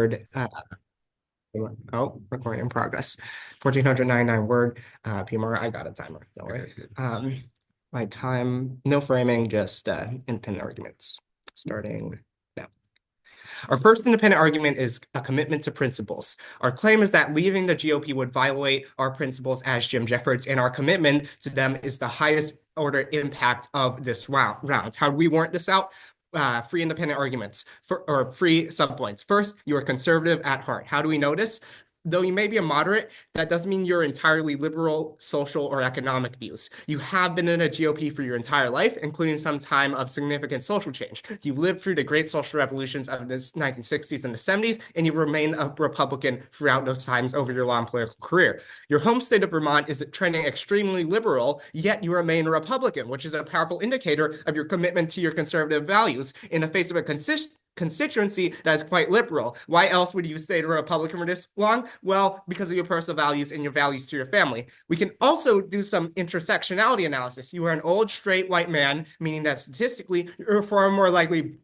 word. Recording in progress. 1499 word PMR. I got a timer. Don't worry. My time, no framing, just independent arguments. Starting now. Our first independent argument is a commitment to principles. Our claim is that leaving the GOP would violate our principles as Jim Jeffords, and our commitment to them is the highest order impact of this round. How do we warrant this out? Free independent arguments or free subpoints. First, you are conservative at heart. How do we notice? Though you may be a moderate, that doesn't mean you're entirely liberal, social, or economic views. You have been in a GOP for your entire life, including some time of significant social change. You've lived through the great social revolutions of the 1960s and the 70s, and you've remained a Republican throughout those times over your long political career. Your home state of Vermont is trending extremely liberal, yet you remain a Republican, which is a powerful indicator of your commitment to your conservative values in the face of a constituency that is quite liberal. Why else would you stay a Republican for this long? Well, because of your personal values and your values to your family. We can also do some intersectionality analysis. You are an old straight white man, meaning that statistically you're far more likely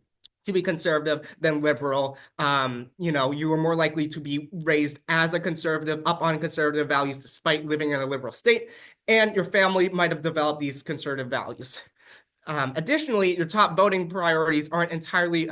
to be conservative than liberal. You are more likely to be raised as a conservative, up on conservative values, despite living in a liberal state. And your family might have developed these conservative values. Additionally, your top voting priorities aren't entirely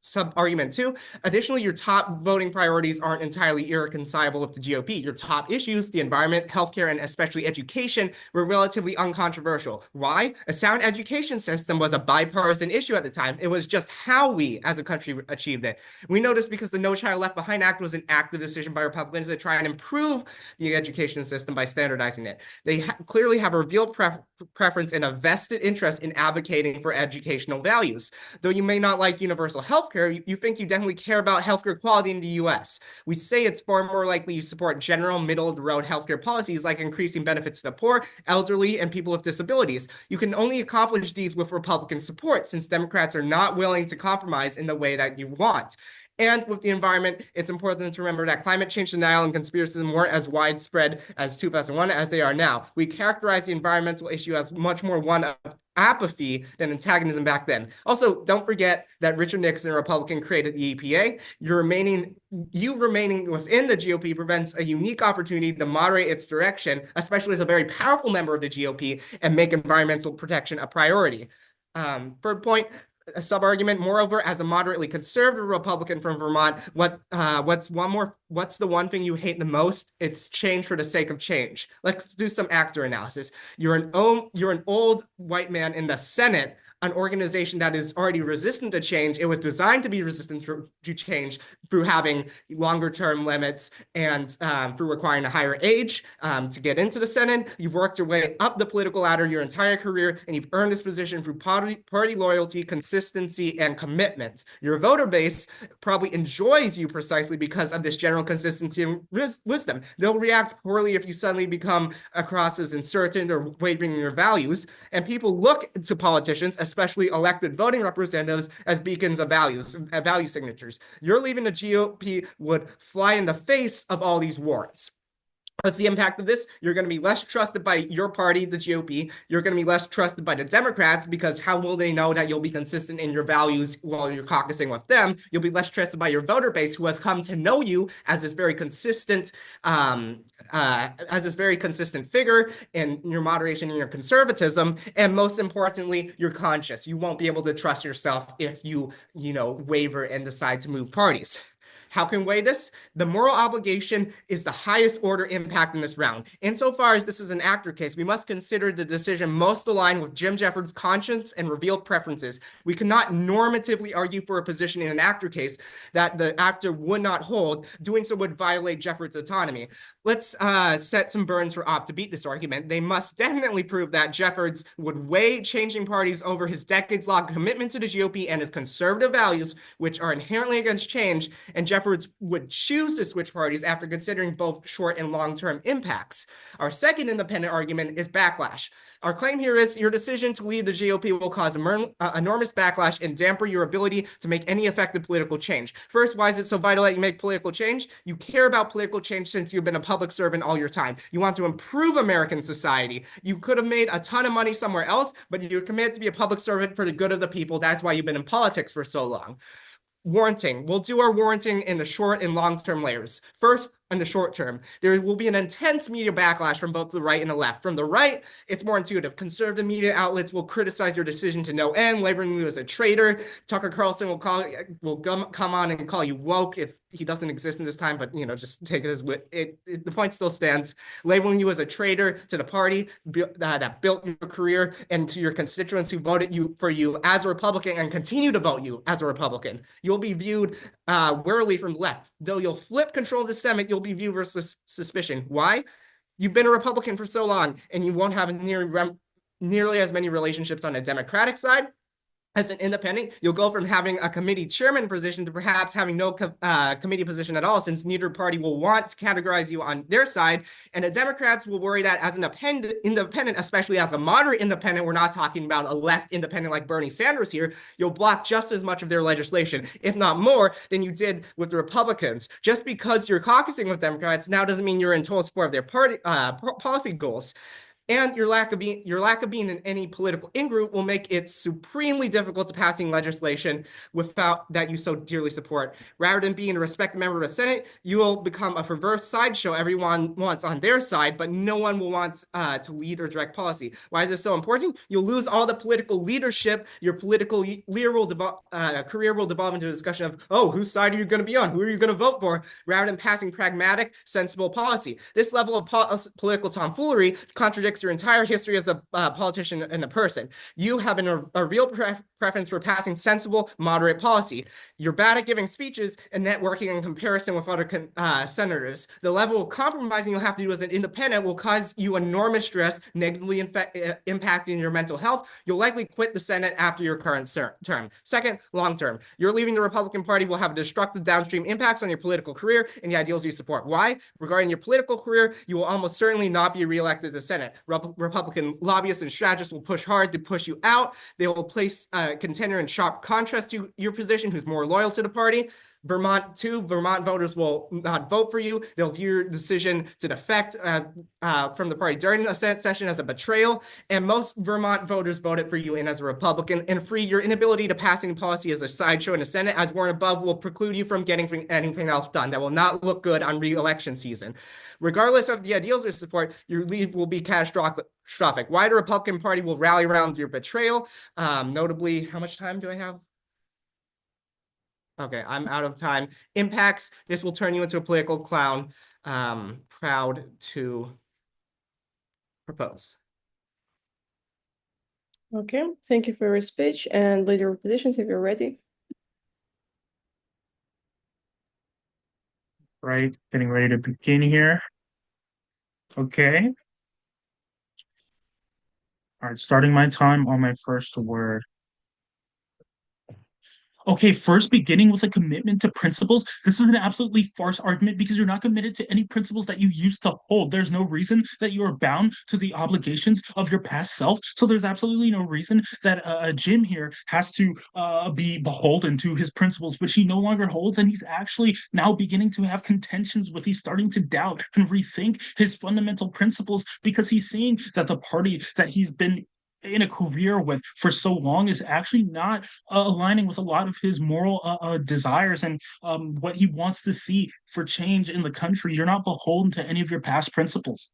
sub-argument two. Additionally, your top voting priorities aren't entirely irreconcilable with the GOP. Your top issues, the environment, healthcare, and especially education, were relatively uncontroversial. Why? A sound education system was a bipartisan issue at the time. It was just how we, as a country, achieved it. We noticed because the No Child Left Behind Act was an active decision by Republicans to try and improve the education system by standardizing it. They clearly have a real preference and a vested interest in advocating for educational values. Though you may not like universal healthcare, you think you definitely care about healthcare quality in the US. We say it's far more likely you support general middle-of-the-road healthcare policies like increasing benefits to the poor, elderly, and people with disabilities. You can only accomplish these with Republican support since Democrats are not willing to compromise in the way that you want. And with the environment, it's important to remember that climate change denial and conspiracism weren't as widespread as 2001 as they are now. We characterize the environmental issue as much more one of apathy than antagonism back then. Also, don't forget that Richard Nixon, a Republican, created the EPA. You remaining within the GOP prevents a unique opportunity to moderate its direction, especially as a very powerful member of the GOP, and make environmental protection a priority. Third point, a sub-argument. Moreover, as a moderately conservative Republican from Vermont, what's the one thing you hate the most? It's change for the sake of change. Let's do some actor analysis. You're an old white man in the Senate, an organization that is already resistant to change. It was designed to be resistant to change through having longer term limits and through requiring a higher age to get into the Senate. You've worked your way up the political ladder your entire career, and you've earned this position through party loyalty, consistency, and commitment. Your voter base probably enjoys you precisely because of this general consistency and wisdom. They'll react poorly if you suddenly become across as uncertain or wavering in your values, and people look to politicians, especially elected voting representatives, as beacons of value signatures. You're leaving the GOP would fly in the face of all these warrants. What's the impact of this? You're going to be less trusted by your party, the GOP. You're going to be less trusted by the Democrats because how will they know that you'll be consistent in your values while you're caucusing with them? You'll be less trusted by your voter base who has come to know you as this very consistent figure in your moderation and your conservatism. And most importantly, your conscience. You won't be able to trust yourself if you waver and decide to move parties. How can we weigh this? The moral obligation is the highest order impact in this round. Insofar as this is an actor case, we must consider the decision most aligned with Jim Jeffords' conscience and revealed preferences. We cannot normatively argue for a position in an actor case that the actor would not hold. Doing so would violate Jeffords' autonomy. Let's set some burns for Op to beat this argument. They must definitely prove that Jeffords would weigh changing parties over his decades-long commitment to the GOP and his conservative values, which are inherently against change, and Jeffords would choose to switch parties after considering both short and long-term impacts. Our second independent argument is backlash. Our claim here is your decision to leave the GOP will cause enormous backlash and dampen your ability to make any effective political change. First, why is it so vital that you make political change? You care about political change since you've been a public servant all your time. You want to improve American society. You could have made a ton of money somewhere else, but you're committed to be a public servant for the good of the people. That's why you've been in politics for so long. warranting. We'll do our warranting in the short and long-term layers. First, in the short term, there will be an intense media backlash from both the right and the left. From the right, it's more intuitive. Conservative media outlets will criticize your decision to no end, labeling you as a traitor. Tucker Carlson will come on and call you woke if he doesn't exist in this time, but just take it as the point still stands. Labeling you as a traitor to the party that built your career and to your constituents who voted for you as a Republican and continue to vote you as a Republican. You'll be viewed warily from the left. Though you'll flip control of the Senate, you'll be viewed versus suspicion. Why? You've been a Republican for so long, and you won't have nearly as many relationships on the Democratic side. As an independent, you'll go from having a committee chairman position to perhaps having no committee position at all, since neither party will want to categorize you on their side. And the Democrats will worry that as an independent, especially as a moderate independent, we're not talking about a left independent like Bernie Sanders here, you'll block just as much of their legislation, if not more, than you did with the Republicans. Just because you're caucusing with Democrats now doesn't mean you're in total support of their party policy goals. And your lack of being in any political in-group will make it supremely difficult to passing legislation without that you so dearly support. Rather than being a respected member of the Senate, you will become a perverse sideshow everyone wants on their side, but no one will want to lead or direct policy. Why is this so important? You'll lose all the political leadership. Your political career will devolve into a discussion of, oh, whose side are you going to be on? Who are you going to vote for? Rather than passing pragmatic, sensible policy. This level of political tomfoolery contradicts your entire history as a politician and a person. You have a real preference for passing sensible, moderate policy. You're bad at giving speeches and networking in comparison with other senators. The level of compromising you'll have to do as an independent will cause you enormous stress, negatively impacting your mental health. You'll likely quit the Senate after your current term. Second, long term. You're leaving the Republican Party will have destructive downstream impacts on your political career and the ideals you support. Why? Regarding your political career, you will almost certainly not be reelected to the Senate. Republican lobbyists and strategists will push hard to push you out. They will place a contender in sharp contrast to your position who's more loyal to the party. Vermont voters will not vote for you. They'll view your decision to defect from the party during the Senate session as a betrayal. And most Vermont voters voted for you in as a Republican. And your inability to pass any policy as a sideshow in the Senate, as warned above, will preclude you from getting anything else done. That will not look good on re-election season. Regardless of the ideals you support, your leave will be catastrophic. Why the Republican Party will rally around your betrayal. Notably, how much time do I have? Okay, I'm out of time. Impacts, this will turn you into a political clown. Proud to propose. Okay, thank you for your speech, and leader of positions if you're ready. Right, getting ready to begin here. Okay. All right, starting my time on my first word. Okay, first beginning with a commitment to principles. This is an absolutely farce argument because you're not committed to any principles that you used to hold. There's no reason that you are bound to the obligations of your past self. So there's absolutely no reason that Jim here has to be beholden to his principles, which he no longer holds. And he's actually now beginning to have contentions with, he's starting to doubt and rethink his fundamental principles because he's seeing that the party that he's been in a career with for so long is actually not aligning with a lot of his moral desires and what he wants to see for change in the country. You're not beholden to any of your past principles.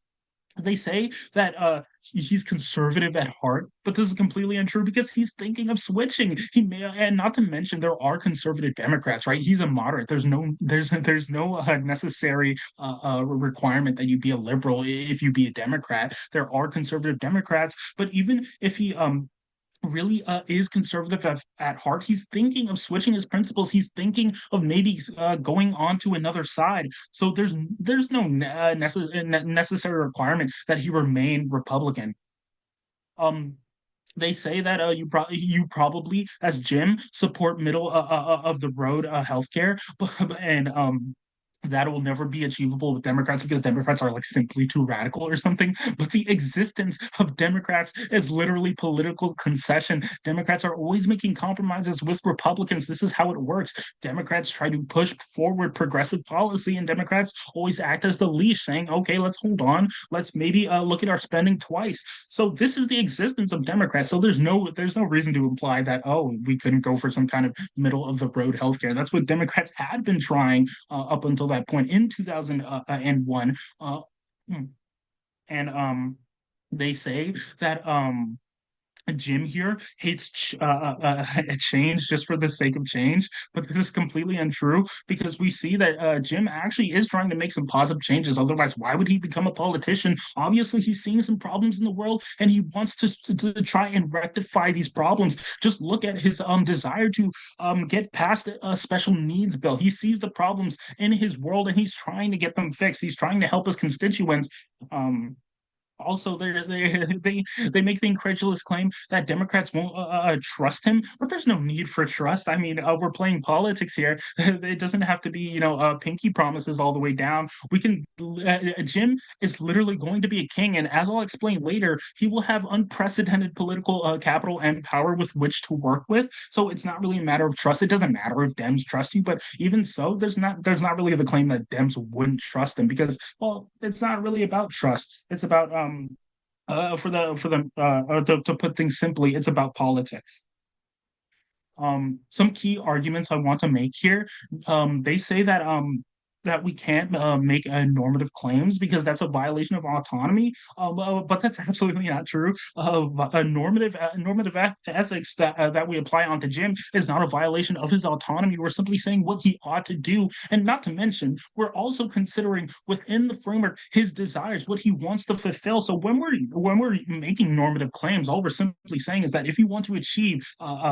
They say that he's conservative at heart, but this is completely untrue because he's thinking of switching. And not to mention there are conservative Democrats, right? He's a moderate. There's no necessary requirement that you be a liberal if you be a Democrat. There are conservative Democrats, but even if he really is conservative at heart, he's thinking of switching his principles. He's thinking of maybe going on to another side. So there's no necessary requirement that he remain Republican. They say that you probably as Jim support middle of the road healthcare, and that will never be achievable with Democrats because Democrats are like simply too radical or something. But the existence of Democrats is literally political concession. Democrats are always making compromises with Republicans. This is how it works. Democrats try to push forward progressive policy, and Democrats always act as the leash, saying, "Okay, let's hold on. Let's maybe look at our spending twice." So this is the existence of Democrats. So there's no reason to imply that, oh, we couldn't go for some kind of middle of the road healthcare. That's what Democrats had been trying up until that point in 2001. And they say that Jim here hates change just for the sake of change, but this is completely untrue because we see that Jim actually is trying to make some positive changes. Otherwise, why would he become a politician? Obviously, he's seeing some problems in the world and he wants to try and rectify these problems. Just look at his desire to get past a special needs bill. He sees the problems in his world and he's trying to get them fixed. He's trying to help his constituents. Also, they make the incredulous claim that Democrats won't trust him, but there's no need for trust. I mean, we're playing politics here. It doesn't have to be, pinky promises all the way down. We can. Jim is literally going to be a king, and as I'll explain later, he will have unprecedented political capital and power with which to work with. So it's not really a matter of trust. It doesn't matter if Dems trust you, but even so, there's not really the claim that Dems wouldn't trust him because, well, it's not really about trust. It's about to put things simply, it's about politics. Some key arguments I want to make here. They say that we can't make normative claims because that's a violation of autonomy. But that's absolutely not true. A normative ethics that we apply onto Jim is not a violation of his autonomy. We're simply saying what he ought to do, and not to mention, we're also considering within the framework his desires, what he wants to fulfill. So when we're making normative claims, all we're simply saying is that if you want to achieve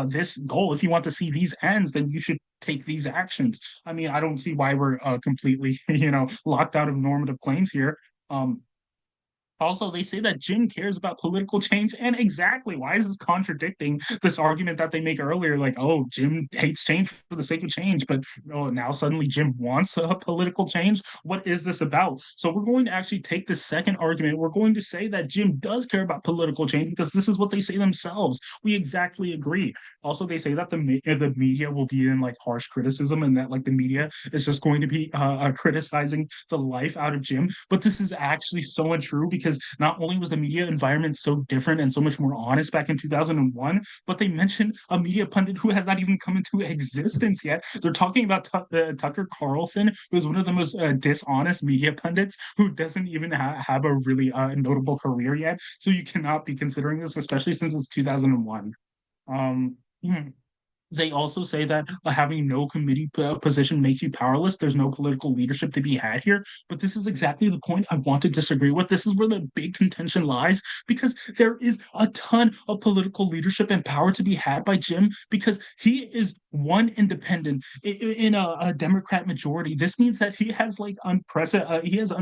this goal, if you want to see these ends, then you should take these actions. I mean, I don't see why we're completely, locked out of normative claims here. Um, Also, they say that Jim cares about political change, and exactly why is this contradicting this argument that they make earlier? Like, oh, Jim hates change for the sake of change, but oh, now suddenly Jim wants a political change. What is this about? So we're going to actually take this second argument. We're going to say that Jim does care about political change because this is what they say themselves. We exactly agree. Also, they say that the media will be in like harsh criticism, and that like the media is just going to be criticizing the life out of Jim. But this is actually so untrue because not only was the media environment so different and so much more honest back in 2001, but they mentioned a media pundit who has not even come into existence yet. They're talking about Tucker Carlson, who's one of the most dishonest media pundits who doesn't even have a really notable career yet. So you cannot be considering this, especially since it's 2001. Um, They also say that having no committee position makes you powerless. There's no political leadership to be had here. But this is exactly the point I want to disagree with. This is where the big contention lies because there is a ton of political leadership and power to be had by Jim because he is one independent in a Democrat majority. This means that he has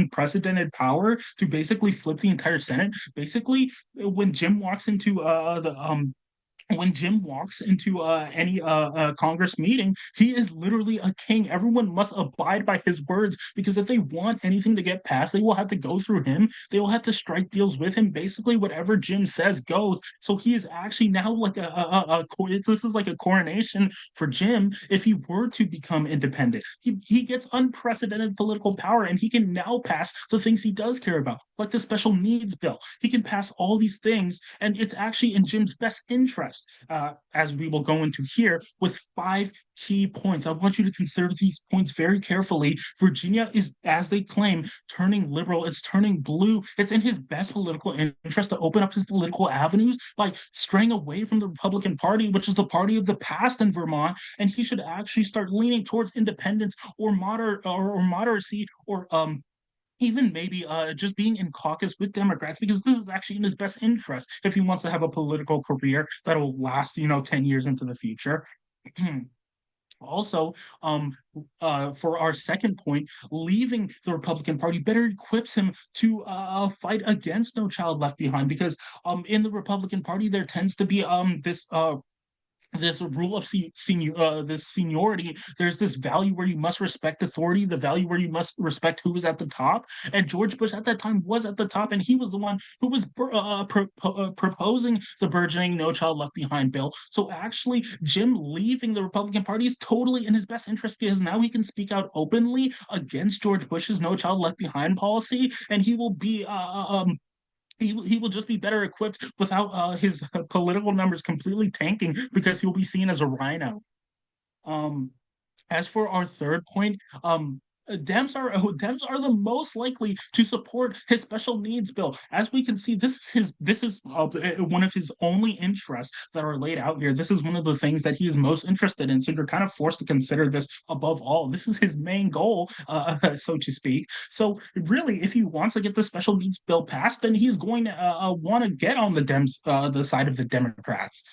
unprecedented power to basically flip the entire Senate. Basically, when Jim walks into the when Jim walks into any Congress meeting, he is literally a king. Everyone must abide by his words because if they want anything to get passed, they will have to go through him. They will have to strike deals with him. Basically, whatever Jim says goes. So he is actually now like this is like a coronation for Jim if he were to become independent. He gets unprecedented political power and he can now pass the things he does care about, like the special needs bill. He can pass all these things, and it's actually in Jim's best interest as we will go into here, with 5 key points. I want you to consider these points very carefully. Virginia is, as they claim, turning liberal. It's turning blue. It's in his best political interest to open up his political avenues by straying away from the Republican Party, which is the party of the past in Vermont. And he should actually start leaning towards independence or moderacy or even maybe just being in caucus with Democrats because this is actually in his best interest if he wants to have a political career that'll last, 10 years into the future. Also, for our second point, leaving the Republican Party better equips him to fight against No Child Left Behind because in the Republican Party there tends to be this this rule of this seniority. There's this value where you must respect authority, the value where you must respect who is at the top. And George Bush at that time was at the top, and he was the one who was proposing the burgeoning No Child Left Behind bill. So actually, Jim leaving the Republican Party is totally in his best interest, because now he can speak out openly against George Bush's No Child Left Behind policy, and he will be he will just be better equipped without his political numbers completely tanking, because he'll be seen as a rhino. Um, as for our third point, Dems are the most likely to support his special needs bill. As we can see, this is one of his only interests that are laid out here. This is one of the things that he is most interested in. So you're kind of forced to consider this above all. This is his main goal, so to speak. So really, if he wants to get the special needs bill passed, then he's going to want to get on the side of the Democrats.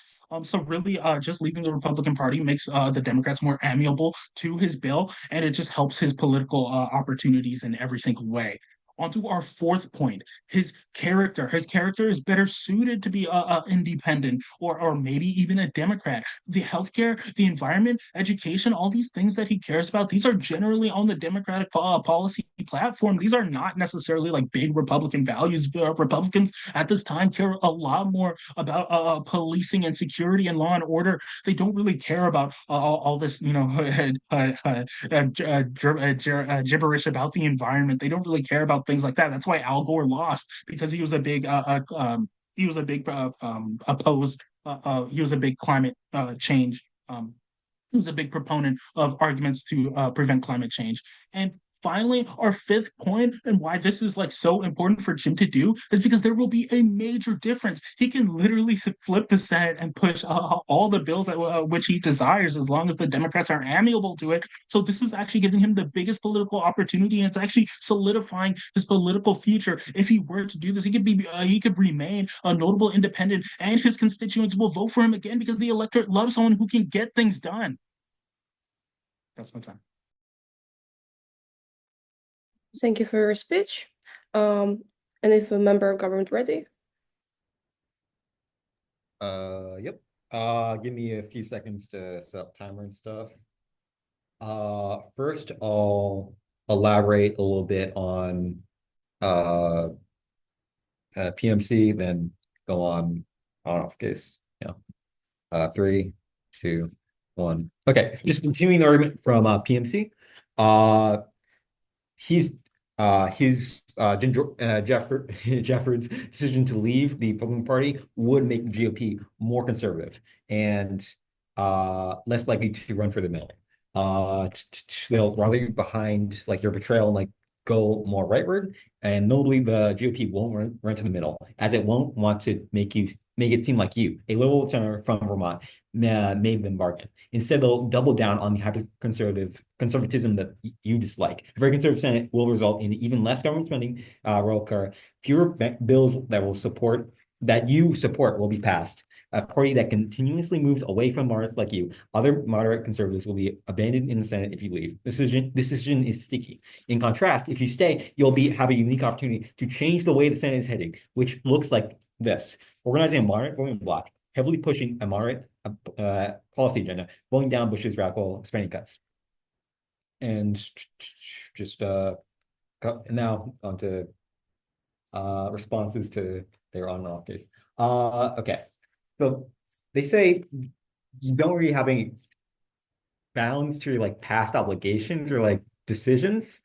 So really, just leaving the Republican Party makes the Democrats more amiable to his bill, and it just helps his political opportunities in every single way. On to our fourth point, his character. His character is better suited to be independent, or maybe even a Democrat. The healthcare, the environment, education, all these things that he cares about, these are generally on the Democratic policy platform. These are not necessarily like big Republican values. Republicans at this time care a lot more about policing and security and law and order. They don't really care about all this, gibberish about the environment. They don't really care about things like that. That's why Al Gore lost, because he was a big opposed. He was a big climate change. He was a big proponent of arguments to prevent climate change. And finally, our fifth point, and why this is like so important for Jim to do, is because there will be a major difference. He can literally flip the Senate and push all the bills that which he desires, as long as the Democrats are amiable to it. So this is actually giving him the biggest political opportunity, and it's actually solidifying his political future. If he were to do this, he could remain a notable independent, and his constituents will vote for him again, because the electorate loves someone who can get things done. That's my time. Thank you for your speech. And if a member of government ready? Yep. Give me a few seconds to set up timer and stuff. First I'll elaborate a little bit on PMC, then go on off case. Yeah. 3, 2, 1. Okay, just continuing the argument from PMC. Jeffords' decision to leave the Republican Party would make the GOP more conservative and less likely to run for the middle. They'll rather be behind like your betrayal and like go more rightward, and notably the GOP won't run to the middle, as it won't want to make it seem like you, a liberal senator from Vermont, made them bargain. Instead, they'll double down on the conservatism that you dislike. A very conservative Senate will result in even less government spending, will occur. Fewer bills that you support will be passed. A party that continuously moves away from moderates like you, other moderate conservatives, will be abandoned in the Senate if you leave. This decision is sticky. In contrast, if you stay, you'll have a unique opportunity to change the way the Senate is heading, which looks like this: organizing a moderate voting bloc, heavily pushing a moderate policy agenda, voting down Bush's radical spending cuts. And just now on to responses to their on and off case. Okay, so they say you don't really have any bounds to your like past obligations or like decisions,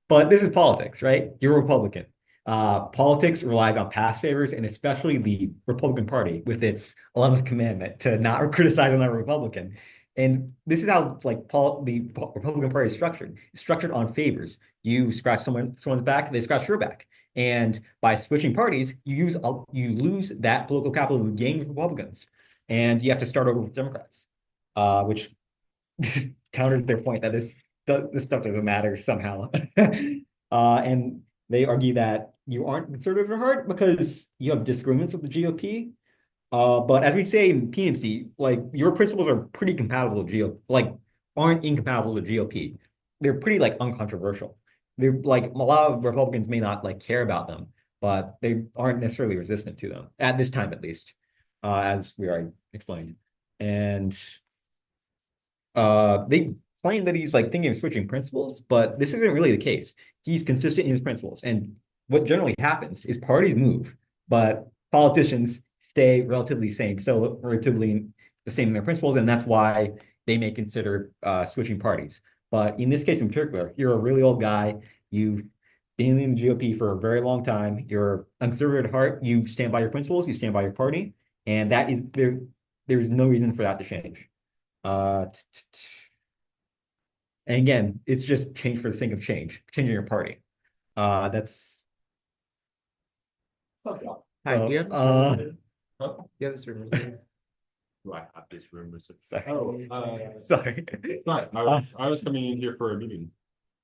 but this is politics, right? You're a Republican. Politics relies on past favors, and especially the Republican Party with its 11th commandment to not criticize another Republican. And this is how like the Republican Party is structured. It's structured on favors. You scratch someone's back, they scratch your back. And by switching parties, you lose that political capital you gain with Republicans, and you have to start over with Democrats, which counters their point that this stuff doesn't matter somehow. And they argue that you aren't conservative at heart because you have disagreements with the GOP. But as we say in PMC, like your principles are pretty compatible with aren't incompatible with GOP. They're pretty like uncontroversial. They're like a lot of Republicans may not like care about them, but they aren't necessarily resistant to them at this time, at least, as we already explained. And they claim that he's like thinking of switching principles, but this isn't really the case. He's consistent in his principles. And what generally happens is parties move, but politicians stay relatively same, still relatively the same in their principles, and that's why they may consider switching parties. But in this case in particular, you're a really old guy. You've been in the GOP for a very long time. You're conservative at heart. You stand by your principles. You stand by your party, and that is there. There's no reason for that to change. Uh, and again, it's just change for the sake of change, changing your party. That's Hi, so, do you have uh, do you have this room reserved? Do I have this room reserved? sorry. Oh, Sorry. right. I was coming in here for a meeting.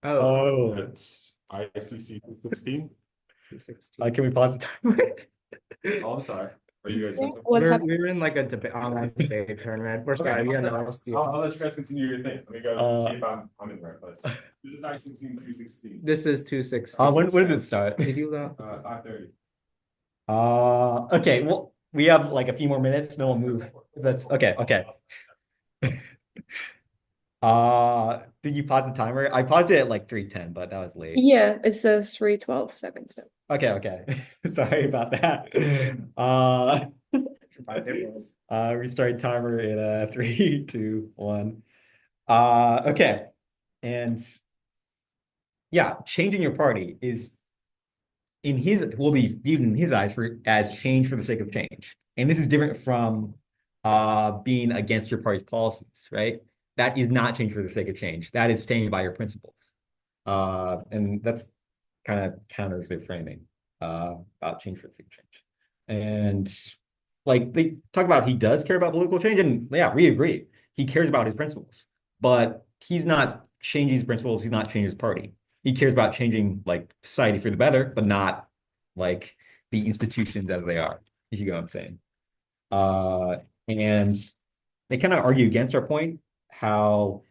Oh, Oh, It's ICC 16. 16. can we pause the time? Oh, I'm sorry. Are you guys? What We're happened? we're in like a debate online debate tournament. We're sorry, we got no else to do. I'll let you guys continue your thing. Let me go Uh, see if I'm in the right place. This is ICC 216. This is 216. when did it start? Did you 5:30. Okay, well, we have like a few more minutes, then we'll move. That's okay, okay. Did you pause the timer? I paused it at like 3:10, but that was late. Yeah, it says 3:12 seconds. So. Okay, okay. Sorry about that. Restart timer in 3, 2, 1. Okay. And yeah, changing your party is will be viewed in his eyes as change for the sake of change. And this is different from being against your party's policies, right? That is not change for the sake of change. That is staying by your principles. And that's kind of counters their framing about change for the sake of change. And like they talk about he does care about political change, and yeah, we agree. He cares about his principles, but he's not changing his principles, he's not changing his party. He cares about changing like society for the better, but not like the institutions as they are, if you get what I'm saying. And they kind of argue against our point, how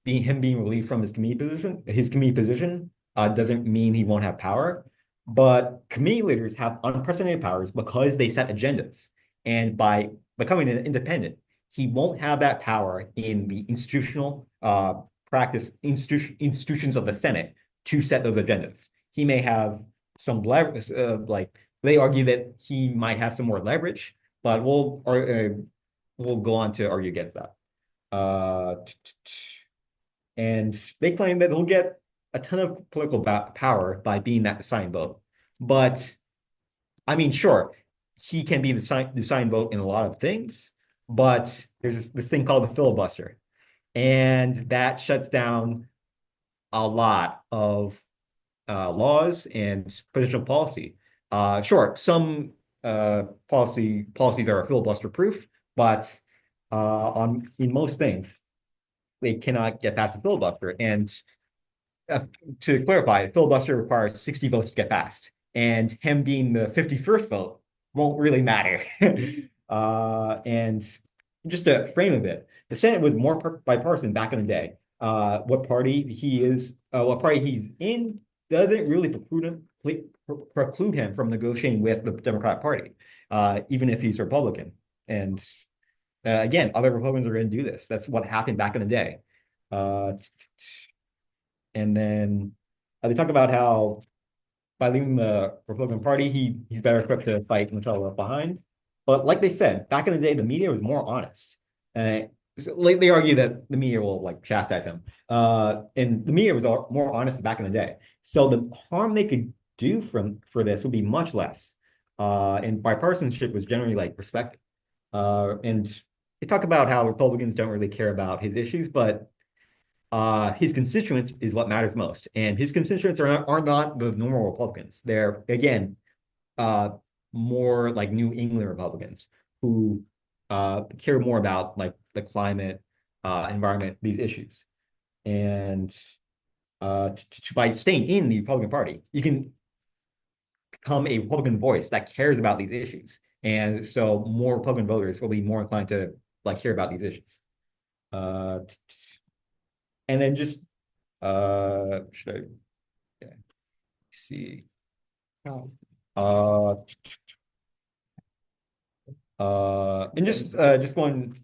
being relieved from his committee position doesn't mean he won't have power. But committee leaders have unprecedented powers because they set agendas. And by becoming an independent, he won't have that power in the institutional institutions of the Senate to set those agendas. He may have some leverage, like they argue that he might have some more leverage, but we'll go on to argue against that. And they claim that he'll get a ton of political power by being that deciding vote. But I mean, sure, he can be the deciding vote in a lot of things, but there's this thing called the filibuster, and that shuts down a lot of laws and presidential policy. Sure, some policies are filibuster proof, but in most things, they cannot get past the filibuster. And to clarify, the filibuster requires 60 votes to get passed, and him being the 51st vote won't really matter. And just to frame a bit, the Senate was more bipartisan back in the day. What party he's in doesn't really preclude him from negotiating with the Democratic Party, even if he's Republican. And again, other Republicans are going to do this. That's what happened back in the day. And then they talk about how by leaving the Republican Party, he's better equipped to fight Michelle left behind. But like they said, back in the day, the media was more honest. So, like they argue that the media will like chastise him. And the media was more honest back in the day. So the harm they could do for this would be much less. And bipartisanship was generally like respected. And they talk about how Republicans don't really care about his issues, but his constituents is what matters most. And his constituents are not the normal Republicans. They're, again, more like New England Republicans who care more about like the climate, environment, these issues. And by staying in the Republican Party, you can become a Republican voice that cares about these issues. And so more Republican voters will be more inclined to like hear about these issues. And then just should I see? And just going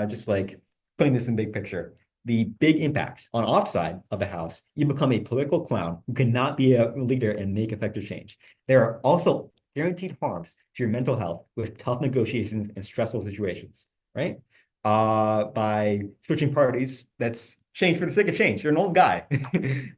just like putting this in big picture, the big impacts on offside of the House, you become a political clown who cannot be a leader and make effective change. There are also guaranteed harms to your mental health with tough negotiations and stressful situations, right? By switching parties, that's change for the sake of change. You're an old guy.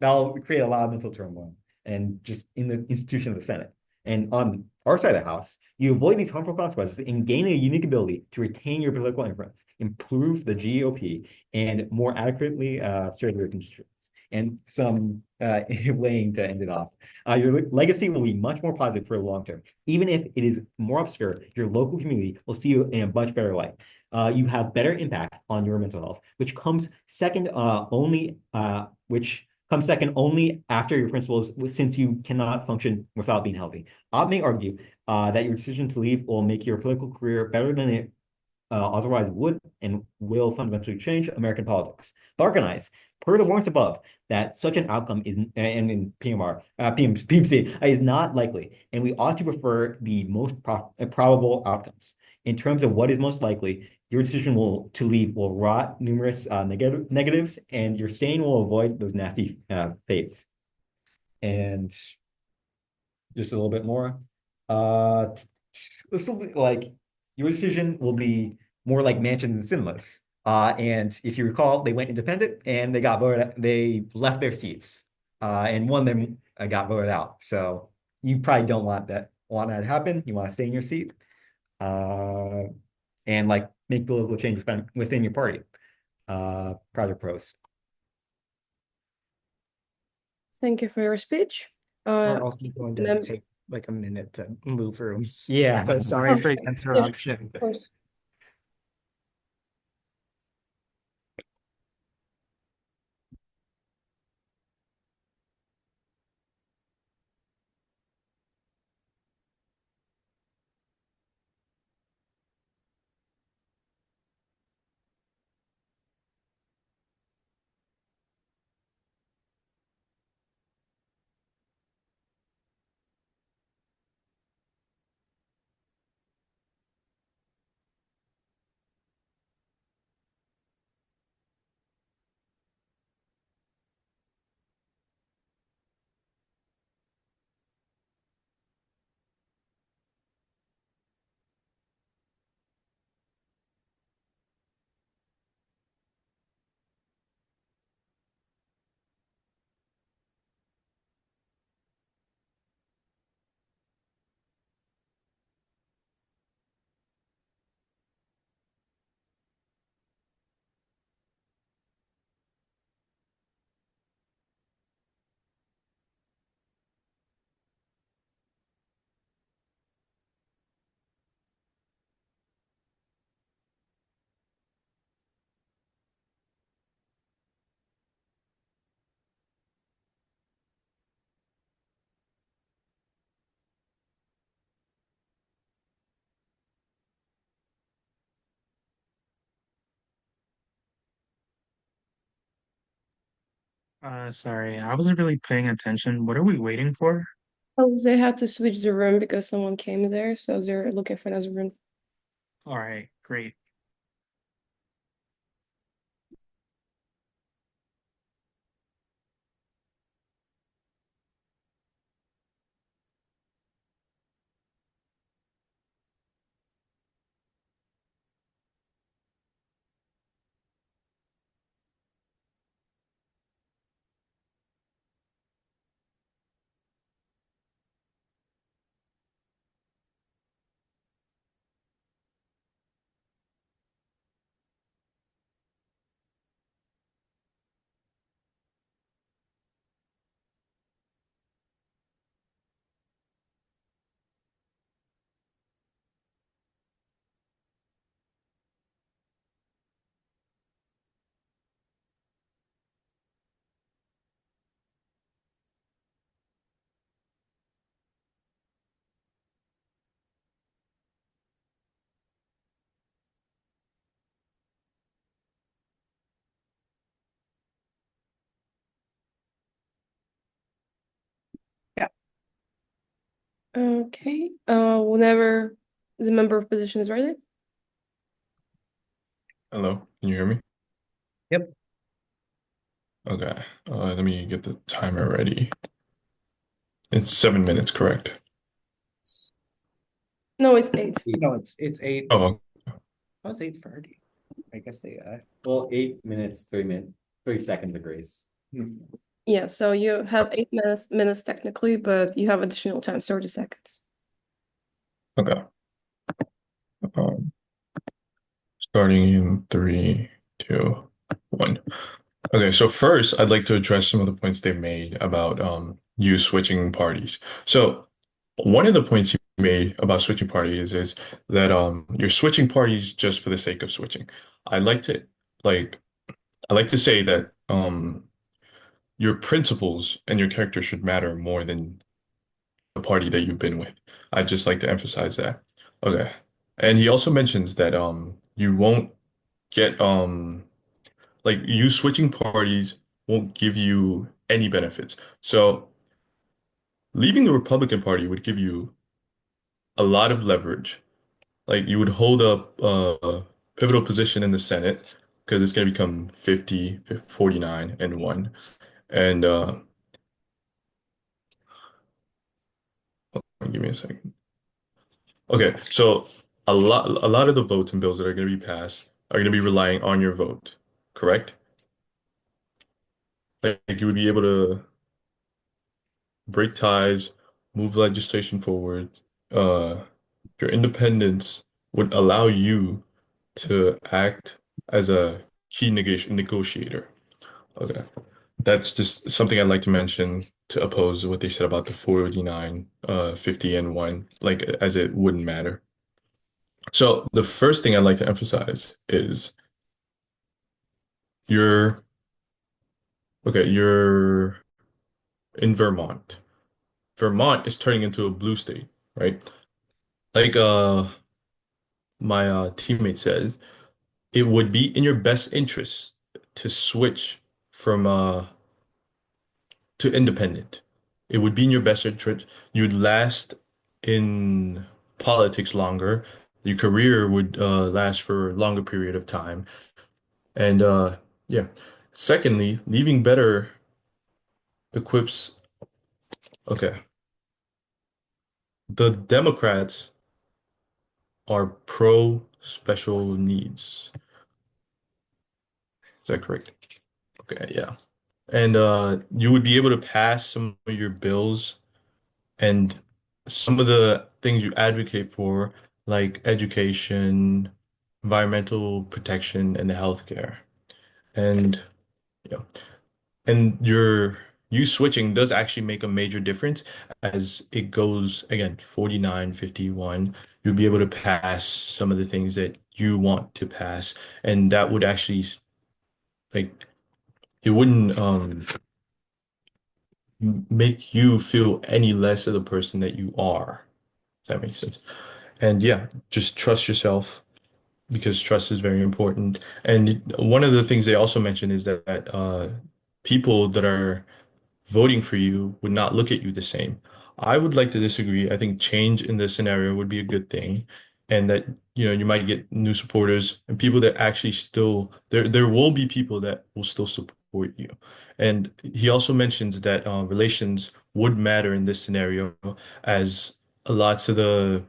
That'll create a lot of mental turmoil and just in the institution of the Senate. And on our side of the House, you avoid these harmful consequences and gain a unique ability to retain your political influence, improve the GOP, and more adequately serve your constituents. And some weighing to end it off. Your legacy will be much more positive for the long term. Even if it is more obscure, your local community will see you in a much better light. You have better impact on your mental health, which comes second only after your principles, since you cannot function without being healthy. I may argue that your decision to leave will make your political career better than it otherwise would and will fundamentally change American politics. But recognize, per the warrants above, that such an outcome is, and in PMC, is not likely, and we ought to prefer the most probable outcomes. In terms of what is most likely, your decision to leave will rot numerous negatives, and your staying will avoid those nasty fates. And just a little bit more. This will be like your decision will be more like mansions and cinemas. And if you recall, they went independent and they got voted. They left their seats, and one of them got voted out. So you probably don't want that to happen. You want to stay in your seat, uh, and like make political change within your party. Project pros. Thank you for your speech. We're also going to mem- take like a minute to move rooms. Yeah. So sorry for the interruption. Of course. Sorry, I wasn't really paying attention. What are we waiting for? Oh, they had to switch the room because someone came there, so they're looking for another room. All right, great. Yeah. Okay. Whenever the member of position is ready. Hello, can you hear me? Yep. Okay, let me get the timer ready. It's 7 minutes, correct? No, it's 8. No, it's 8. Oh, Oh, it's 8:30. I guess they Well, 8 minutes, 3 minutes, 3 seconds of grace. Yeah, so you have 8 minutes technically, but you have additional time, 30 seconds. okay. Um, Starting in three, two, one. Okay, so first, I'd like to address some of the points they made about you switching parties. So one of the points you made about switching parties is that you're switching parties just for the sake of switching. I'd like to like I like to say that your principles and your character should matter more than the party that you've been with. I'd just like to emphasize that. Okay. And he also mentions that you won't get like you switching parties won't give you any benefits. So leaving the Republican Party would give you a lot of leverage. Like you would hold up a pivotal position in the Senate because it's going to become 50, 49, and 1. And give me a second. Okay, so a lot of the votes and bills that are going to be passed are going to be relying on your vote, correct? Like you would be able to break ties, move legislation forward. Uh, your independence would allow you to act as a key negotiator. Okay, that's just something I'd like to mention to oppose what they said about the 49, 50, and 1, like as it wouldn't matter. So the first thing I'd like to emphasize is you're okay, you're in Vermont. Vermont is turning into a blue state, right? Like my teammate says, it would be in your best interest to switch from to independent. It would be in your best interest. You'd last in politics longer. Your career would last for a longer period of time. And yeah. Secondly, leaving better equips. Okay. The Democrats are pro special needs. Is that correct? Okay, yeah. And you would be able to pass some of your bills and some of the things you advocate for, like education, environmental protection, and healthcare. And yeah, and you switching does actually make a major difference as it goes again 49, 51. You'll be able to pass some of the things that you want to pass, and that would actually like it wouldn't make you feel any less of the person that you are. If that makes sense. And yeah, just trust yourself because trust is very important. And one of the things they also mentioned is that people that are voting for you would not look at you the same. I would like to disagree. I think change in this scenario would be a good thing, and that you might get new supporters and people that actually still there will be people that will still support you. And he also mentions that relations would matter in this scenario, as lots of the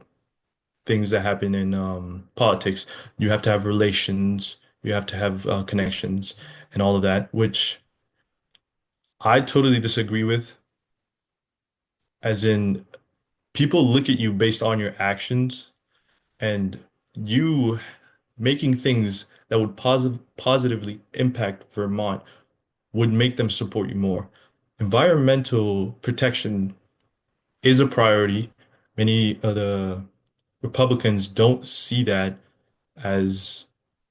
things that happen in politics, you have to have relations, you have to have connections, and all of that, which I totally disagree with. As in, people look at you based on your actions, and you making things that would positively impact Vermont would make them support you more. Environmental protection is a priority. Many of the Republicans don't see that as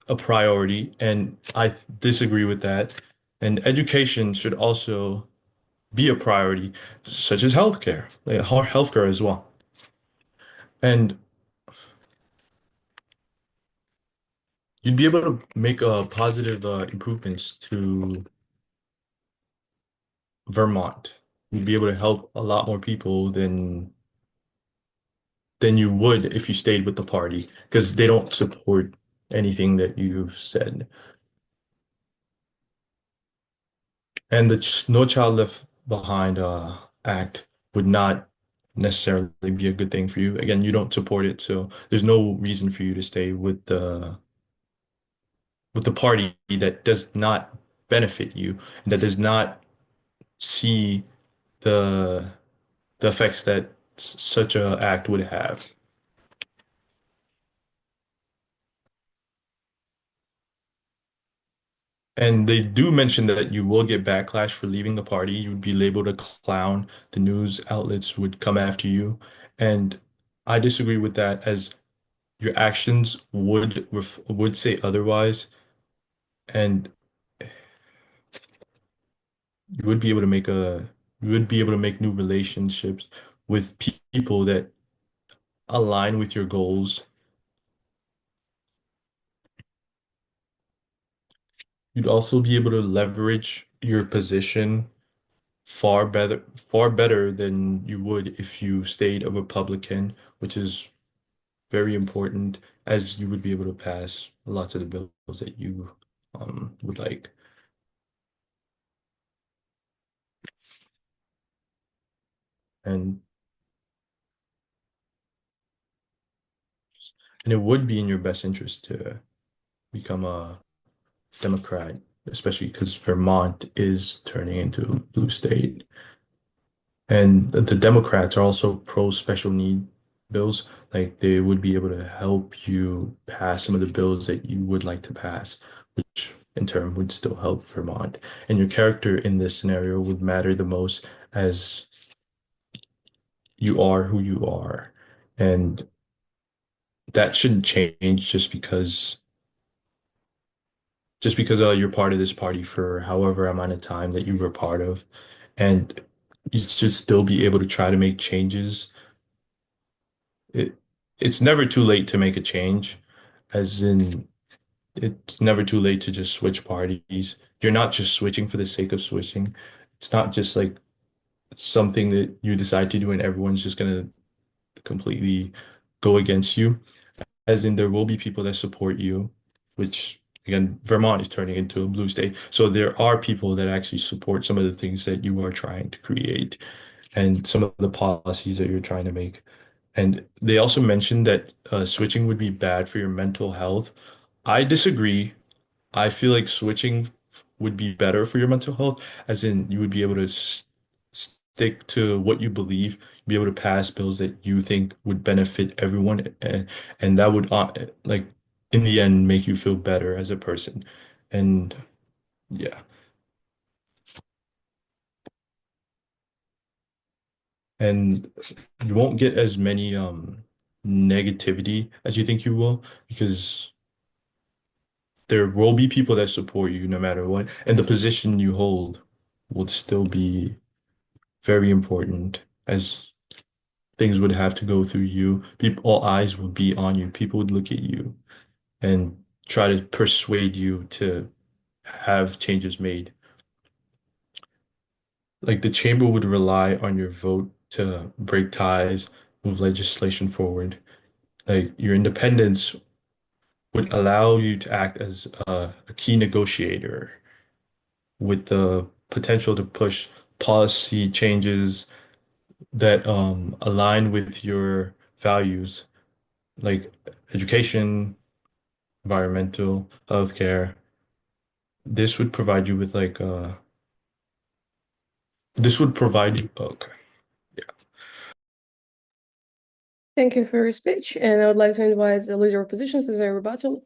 a priority, and I disagree with that. And education should also be a priority, such as healthcare, like healthcare as well. And you'd be able to make positive improvements to Vermont. You'd be able to help a lot more people than you would if you stayed with the party because they don't support anything that you've said. And the No Child Left Behind act would not necessarily be a good thing for you. Again, you don't support it, so there's no reason for you to stay with the party that does not benefit you, that does not see the the effects that such a act would have. And they do mention that you will get backlash for leaving the party. You would be labeled a clown. The news outlets would come after you. And I disagree with that, as your actions would say otherwise, and you would be able to make new relationships with people that align with your goals. You'd also be able to leverage your position far better than you would if you stayed a Republican, which is very important, as you would be able to pass lots of the bills that you would like. And it would be in your best interest to become a Democrat, especially because Vermont is turning into a blue state. And the Democrats are also pro special need bills. Like, they would be able to help you pass some of the bills that you would like to pass, which in turn would still help Vermont. And your character in this scenario would matter the most, as you are who you are. And that shouldn't change just because you're part of this party for however amount of time that you were part of. And you should still be able to try to make changes. it it's never too late to make a change, as in it's never too late to just switch parties. You're not just switching for the sake of switching. It's not just like something that you decide to do and everyone's just gonna completely go against you. As in, there will be people that support you, which again, Vermont is turning into a blue state. So there are people that actually support some of the things that you are trying to create and some of the policies that you're trying to make. And they also mentioned that switching would be bad for your mental health. I disagree. I feel like switching would be better for your mental health, as in you would be able to stick to what you believe, be able to pass bills that you think would benefit everyone, and that would like in the end make you feel better as a person. And yeah, and you won't get as many negativity as you think you will, because there will be people that support you no matter what, and the position you hold would still be very important, as things would have to go through you. People, all eyes would be on you. People would look at you and try to persuade you to have changes made. Like, the chamber would rely on your vote to break ties, move legislation forward. Like, your independence would allow you to act as a key negotiator, with the potential to push policy changes that align with your values, like education, environmental, healthcare. This would provide you with this would provide you, okay. Yeah. Thank you for your speech, and I would like to invite the leader of opposition for their rebuttal.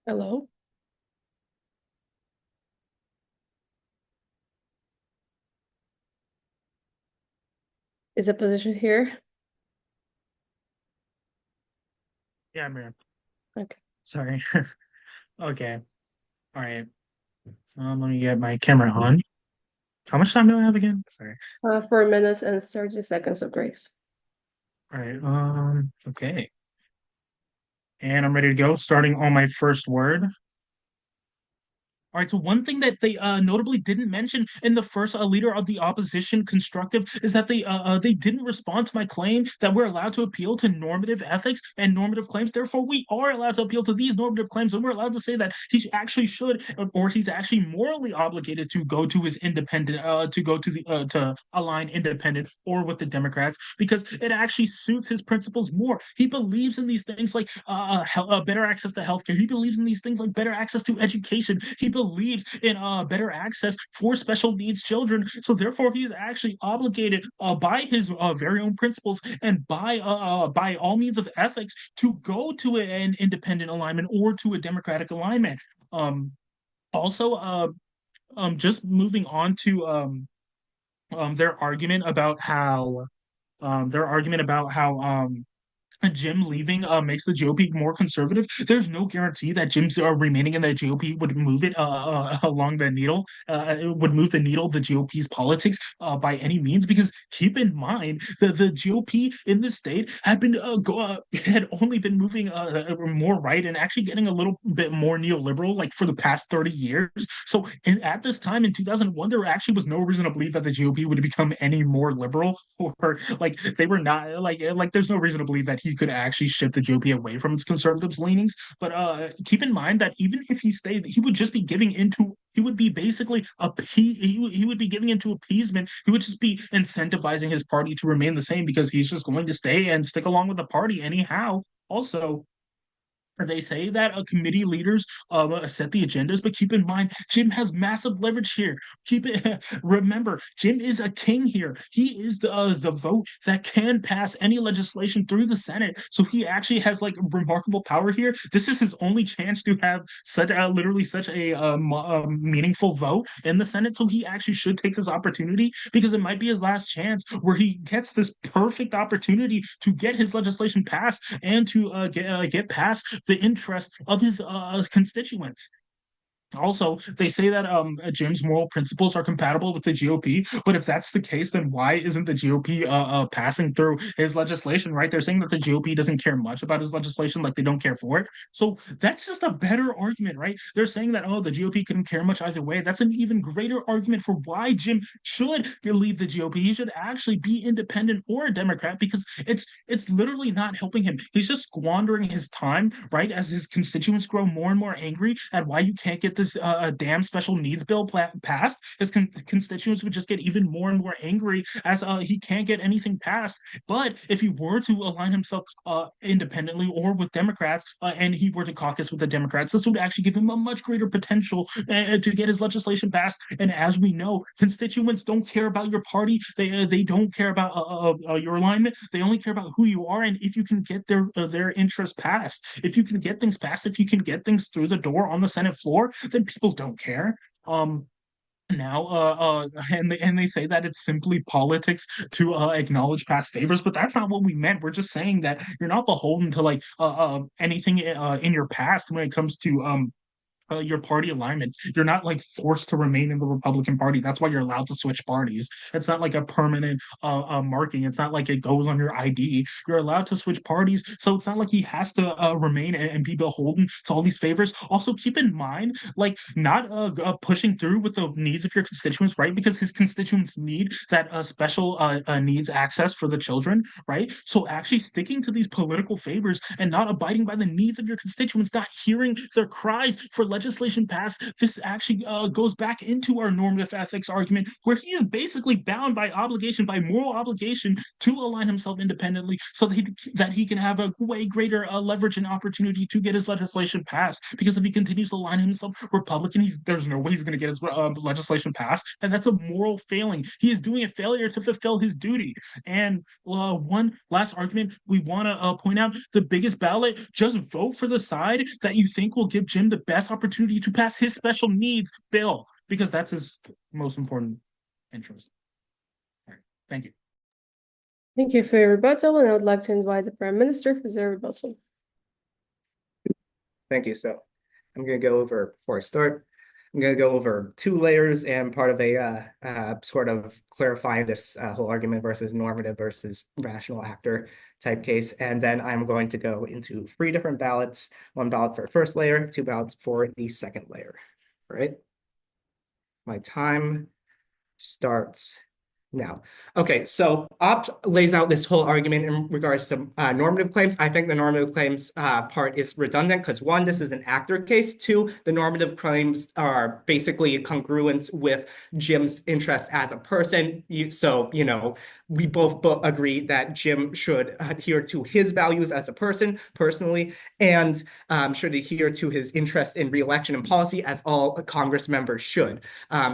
Hello. Is the position here? Yeah, I'm here. Okay. Sorry. Okay. All right. Let me get my camera on. How much time do I have again? Sorry. 4 minutes and 30 seconds of grace. All right. Okay. And I'm ready to go, starting on my first word. All right, so one thing that they notably didn't mention in the first leader of the opposition constructive is that they didn't respond to my claim that we're allowed to appeal to normative ethics and normative claims. Therefore, we are allowed to appeal to these normative claims, and we're allowed to say that he actually should, or he's actually morally obligated to go to his independent, to align independent or with the Democrats because it actually suits his principles more. He believes in these things like better access to healthcare. He believes in these things like better access to education. He believes in better access for special needs children. So therefore, he's actually obligated by his very own principles and by all means of ethics to go to an independent alignment or to a democratic alignment. Also, just moving on to their argument about how Jim leaving makes the GOP more conservative. There's no guarantee that Jim's remaining in the GOP would move it along the needle. It would move the needle of the GOP's politics by any means. Because keep in mind that the GOP in the state had only been moving more right and actually getting a little bit more neoliberal like for the past 30 years. So at this time in 2001, there actually was no reason to believe that the GOP would become any more liberal or like they were not like there's no reason to believe that he could actually shift the GOP away from its conservatives leanings. But keep in mind that even if he stayed, he would just be giving into he would be basically he would be giving into appeasement. He would just be incentivizing his party to remain the same because he's just going to stay and stick along with the party anyhow. Also, they say that committee leaders set the agendas, but keep in mind, Jim has massive leverage here. Remember, Jim is a king here. He is the vote that can pass any legislation through the Senate. So he actually has like remarkable power here. This is his only chance to have literally such a meaningful vote in the Senate. So he actually should take this opportunity because it might be his last chance where he gets this perfect opportunity to get his legislation passed and to get past the interest of his constituents. Also, they say that Jim's moral principles are compatible with the GOP, but if that's the case, then why isn't the GOP passing through his legislation, right? They're saying that the GOP doesn't care much about his legislation, like they don't care for it. So that's just a better argument, right? They're saying that, oh, the GOP couldn't care much either way. That's an even greater argument for why Jim should leave the GOP. He should actually be independent or a Democrat because it's literally not helping him. He's just squandering his time, right? As his constituents grow more and more angry at why you can't get this damn special needs bill passed, his constituents would just get even more and more angry as he can't get anything passed. But if he were to align himself independently or with Democrats, and he were to caucus with the Democrats, this would actually give him a much greater potential to get his legislation passed. And as we know, constituents don't care about your party. They don't care about your alignment. They only care about who you are and if you can get their interests passed. If you can get things passed, if you can get things through the door on the Senate floor, then people don't care. And they say that it's simply politics to acknowledge past favors, but that's not what we meant. We're just saying that you're not beholden to like anything in your past when it comes to your party alignment. You're not like forced to remain in the Republican Party. That's why you're allowed to switch parties. It's not like a permanent marking. It's not like it goes on your ID. You're allowed to switch parties. So it's not like he has to remain and be beholden to all these favors. Also, keep in mind, like not pushing through with the needs of your constituents, right? Because his constituents need that special needs access for the children, right? So actually sticking to these political favors and not abiding by the needs of your constituents, not hearing their cries for legislation passed, this actually goes back into our normative ethics argument, where he is basically bound by obligation, by moral obligation, to align himself independently, so that he can have a way greater leverage and opportunity to get his legislation passed. Because if he continues to align himself Republican, there's no way he's going to get his legislation passed, and that's a moral failing. He is doing a failure to fulfill his duty. And one last argument we want to point out: the biggest ballot, just vote for the side that you think will give Jim the best opportunity to pass his special needs bill, because that's his most important interest. All right. Thank you. Thank you for your rebuttal, and I would like to invite the Prime Minister for their rebuttal. Thank you. So I'm going to go over, before I start, I'm going to go over 2 layers and part of a sort of clarifying this whole argument versus normative versus rational actor type case. And then I'm going to go into 3 different ballots: 1 ballot for first layer, 2 ballots for the second layer. right? My time starts now. Okay, so Opt lays out this whole argument in regards to normative claims. I think the normative claims part is redundant because one, this is an actor case. Two, the normative claims are basically congruent with Jim's interest as a person. So, you know, we both agree that Jim should adhere to his values as a person, personally, and should adhere to his interest in re-election and policy as all Congress members should.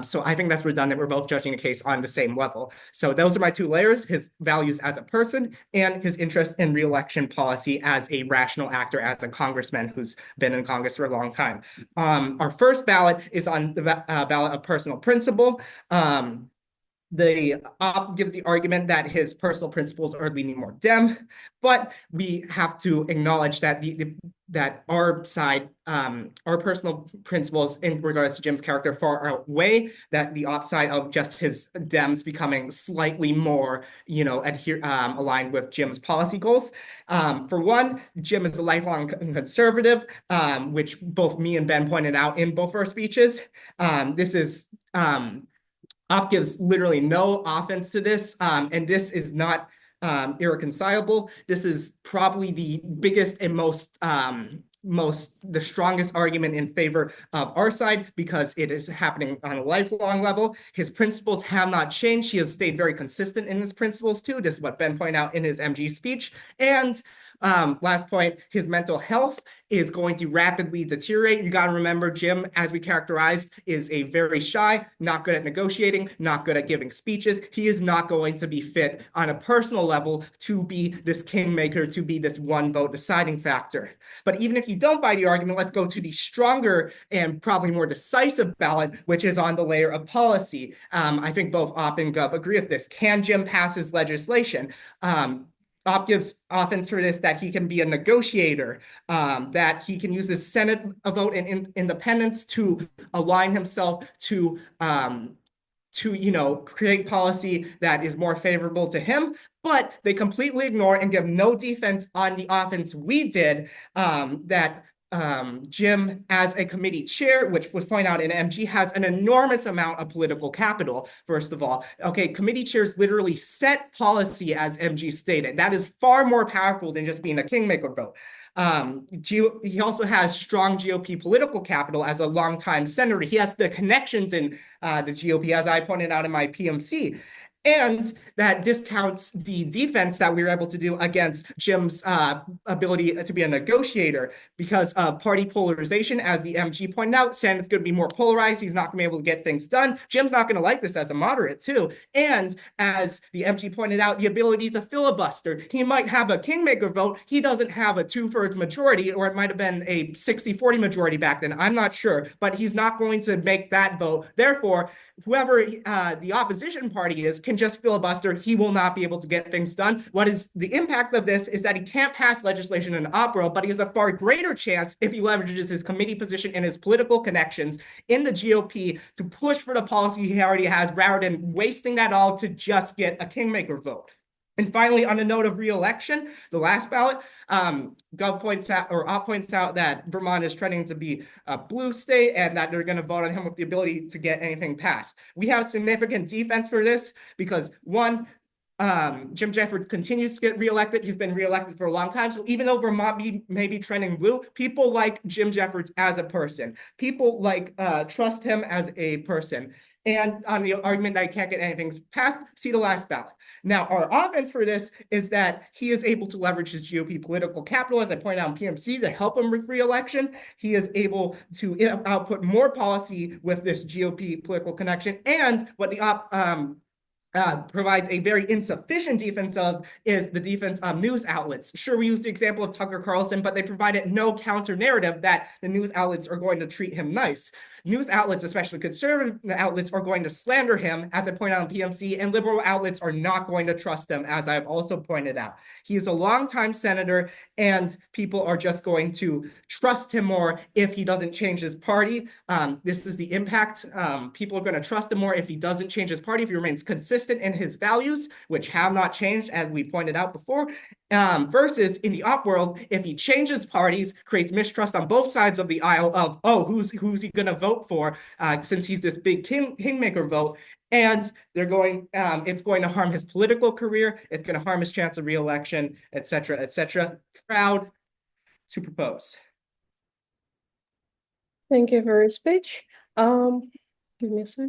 So I think that's redundant. We're both judging a case on the same level. So those are my two layers, his values as a person and his interest in re-election policy as a rational actor, as a congressman who's been in Congress for a long time. Our first ballot is on the ballot of personal principle. The Op gives the argument that his personal principles are leaning more Dem, but we have to acknowledge that that our side, our personal principles in regards to Jim's character far outweigh that the Op side of just his Dems becoming slightly more, you know, aligned with Jim's policy goals. For one, Jim is a lifelong conservative, which both me and Ben pointed out in both our speeches. This is Op gives literally no offense to this, and this is not irreconcilable. This is probably the biggest and the strongest argument in favor of our side because it is happening on a lifelong level. His principles have not changed. He has stayed very consistent in his principles too. This is what Ben pointed out in his MG speech. And last point, his mental health is going to rapidly deteriorate. You got to remember, Jim, as we characterized, is a very shy, not good at negotiating, not good at giving speeches. He is not going to be fit on a personal level to be this kingmaker, to be this one vote deciding factor. But even if you don't buy the argument, let's go to the stronger and probably more decisive ballot, which is on the layer of policy. I think both Op and Gov agree with this. Can Jim pass his legislation? Op gives offense for this, that he can be a negotiator, that he can use the Senate vote and independence to align himself to you know, create policy that is more favorable to him, but they completely ignore and give no defense on the offense we did, that Jim, as a committee chair, which was pointed out in MG, has an enormous amount of political capital, first of all. Okay, committee chairs literally set policy, as MG stated. That is far more powerful than just being a kingmaker vote. He also has strong GOP political capital as a longtime senator. He has the connections in the GOP, as I pointed out in my PMC. And that discounts the defense that we were able to do against Jim's ability to be a negotiator because of party polarization. As the MG pointed out, Sanders is going to be more polarized. He's not going to be able to get things done. Jim's not going to like this as a moderate, too. And as the MG pointed out, the ability to filibuster. He might have a kingmaker vote. He doesn't have a 2/3 majority, or it might have been a 60-40 majority back then. I'm not sure. But he's not going to make that vote. Therefore, whoever the opposition party is can just filibuster. He will not be able to get things done. What is the impact of this is that he can't pass legislation in opera, but he has a far greater chance if he leverages his committee position and his political connections in the GOP to push for the policy he already has rather than wasting that all to just get a kingmaker vote. And finally, on the note of re-election, the last ballot, Gov points out, or Op points out, that Vermont is trending to be a blue state and that they're going to vote on him with the ability to get anything passed. We have significant defense for this because, one, Jim Jeffords continues to get reelected. He's been reelected for a long time. So even though Vermont may be trending blue, people like Jim Jeffords as a person. People like trust him as a person. And on the argument that he can't get anything passed, see the last ballot. Now, our offense for this is that he is able to leverage his GOP political capital, as I pointed out in PMC, to help him with re-election. He is able to output more policy with this GOP political connection. And what the provides a very insufficient defense of is the defense of news outlets. Sure, we used the example of Tucker Carlson, but they provided no counter narrative that the news outlets are going to treat him nice. News outlets, especially conservative outlets, are going to slander him, as I pointed out in PMC, and liberal outlets are not going to trust him, as I've also pointed out. He is a longtime senator, and people are just going to trust him more if he doesn't change his party. This is the impact. People are going to trust him more if he doesn't change his party, if he remains consistent consistent in his values, which have not changed, as we pointed out before, versus in the op world, if he changes parties, creates mistrust on both sides of the aisle of, oh, who's he going to vote for, since he's this big kingmaker vote, and it's going to harm his political career, it's going to harm his chance of re-election, etc., etc. Proud to propose. Thank you for your speech. Give me a second.